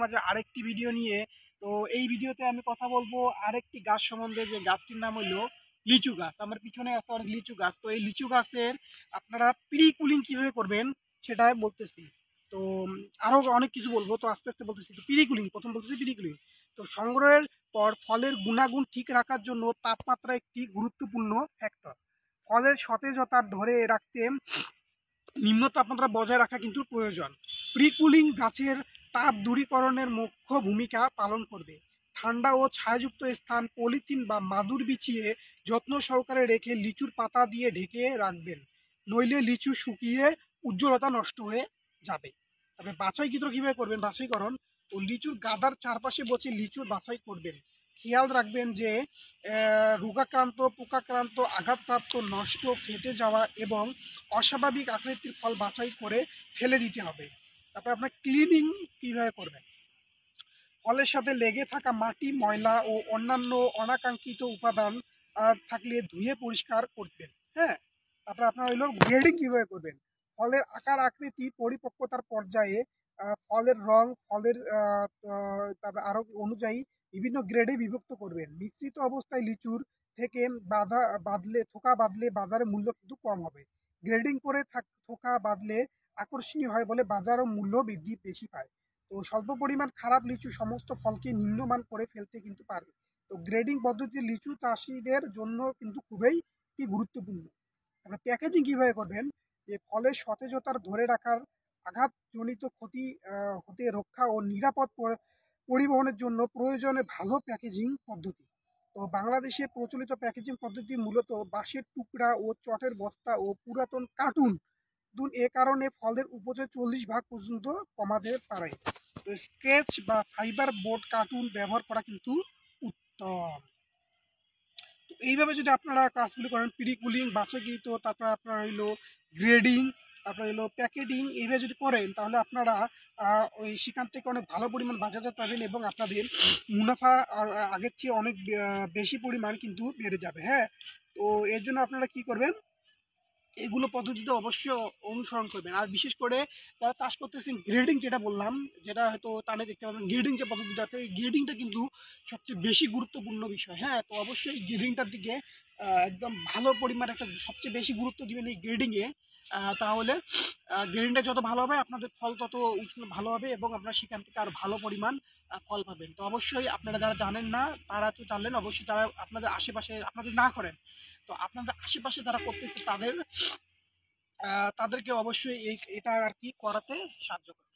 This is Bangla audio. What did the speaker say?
মাঝে আরেকটি ভিডিও নিয়ে। তো এই ভিডিওতে আমি কথা বলবো আরেকটি গাছ সম্বন্ধে, যে গাছটির নাম হলো লিচু গাছ। আমার পিছনে আছে অনেক লিচু গাছ। তো এই লিচু গাছের আপনারা প্রি কুলিং কিভাবে করবেন সেটা বলতেছি। তো আরো অনেক কিছু বলবো, তো আস্তে আস্তে বলতেছি। তো প্রি কুলিং, প্রথম বলতেছি প্রি কুলিং। তো সংগ্রহের পর ফলের গুণাগুণ ঠিক রাখার জন্য তাপমাত্রা একটি গুরুত্বপূর্ণ ফ্যাক্টর। ফলের সতেজতা ধরে রাখতে নিম্ন তাপমাত্রা বজায় রাখা কিন্তু প্রয়োজন। প্রিকুলিং গাছের তাপ দূরীকরণের মুখ্য ভূমিকা পালন করবে। ঠান্ডা ও ছায়াযুক্ত স্থান পলিথিন বা মাদুর বিছিয়ে যত্ন সহকারে রেখে লিচুর পাতা দিয়ে ঢেকে রাখবেন, নইলে লিচু শুকিয়ে উজ্জ্বলতা নষ্ট হয়ে যাবে। তবে বাছাই কিন্তু কীভাবে করবেন, বাছাইকরণ। তো লিচুর গাদার চারপাশে বসে লিচুর বাছাই করবেন। খেয়াল রাখবেন যে রোগাক্রান্ত, পোকাক্রান্ত, আঘাতপ্রাপ্ত, নষ্ট, ফেটে যাওয়া এবং অস্বাভাবিক আকৃতির ফল বাছাই করে ফেলে দিতে হবে। তারপরে আপনার ক্লিনিং কীভাবে করবেন, ফলের সাথে লেগে থাকা মাটি, ময়লা ও অন্যান্য অনাকাঙ্ক্ষিত উপাদান থাকলে ধুয়ে পরিষ্কার করবেন। হ্যাঁ, তারপরে আপনার হইলো গ্রেডিং কীভাবে করবেন, ফলের আকার, আকৃতি, পরিপক্কতার পর্যায়ে ফলের রং, ফলের তারপর আরো অনুযায়ী বিভিন্ন গ্রেডে বিভক্ত করবেন। মিশ্রিত অবস্থায় লিচুর থেকে থোকা বাঁধলে বাজারে মূল্য কিন্তু কম হবে। গ্রেডিং করে থোকা বাঁধলে আকর্ষণীয় হয় বলে বাজারও মূল্য বৃদ্ধি বেশি পায়। তো স্বল্প পরিমাণ খারাপ লিচু সমস্ত ফলকে নিম্নমান করে ফেলতে কিন্তু পারে। তো গ্রেডিং পদ্ধতি লিচু চাষিদের জন্য কিন্তু খুবই গুরুত্বপূর্ণ। আপনার প্যাকেজিং কিভাবে করবেন, যে ফলের সতেজতার ধরে রাখার, আঘাতজনিত ক্ষতি হতে রক্ষা ও নিরাপদ পরিবহনের জন্য প্রয়োজনে ভালো প্যাকেজিং পদ্ধতি। তো বাংলাদেশে প্রচলিত প্যাকেজিং পদ্ধতি মূলত বাঁশের টুকরা ও চটের বস্তা ও পুরাতন কার্টুন। এ কারণে ফলের উপচয় 40% পর্যন্ত কমাতে পারে। তো স্কেচ বা ফাইবার বোর্ড কার্টুন ব্যবহার করা কিন্তু উত্তম। তো এইভাবে যদি আপনারা কাজগুলি করেন, প্রি কুলিং, বাছাইকৃত, তারপর আপনার হইলো গ্রেডিং, তারপর হইলো প্যাকেটিং, এইভাবে যদি করেন তাহলে আপনারা ওই সেখান থেকে অনেক ভালো পরিমাণ বাজারজাত পাবেন এবং আপনাদের মুনাফা আগের চেয়ে অনেক বেশি পরিমাণ কিন্তু বেড়ে যাবে। হ্যাঁ, তো এর জন্য আপনারা কি করবেন, এগুলো পদ্ধতিতে অবশ্যই অনুসরণ করবেন। আর বিশেষ করে যারা চাষ করতেছেন, গ্রেডিং যেটা বললাম, যেটা হয়তো টানে দেখতে পাবেন, গ্রেডিং যে পদ্ধতিটা আছে, এই গ্রেডিংটা কিন্তু সবচেয়ে বেশি গুরুত্বপূর্ণ বিষয়। হ্যাঁ, তো অবশ্যই গ্রেডিংটার দিকে একদম ভালো পরিমাণ একটা সবচেয়ে বেশি গুরুত্ব দিবেন এই গ্রেডিংয়ে। তাহলে গ্রেডিংটা যত ভালো হবে আপনাদের ফল তত উষ্ণ ভালো হবে এবং আপনারা সেখান থেকে আরও ভালো পরিমাণ ফল পাবেন। তো অবশ্যই আপনারা যারা জানেন না তারা তো জানলেন, অবশ্যই যারা আপনাদের আশেপাশে আপনাদের না করেন, তো আপনাদের আশেপাশে যারা করতেছে তাদেরকে অবশ্যই এটা আর কি করাতে সাহায্য করবে।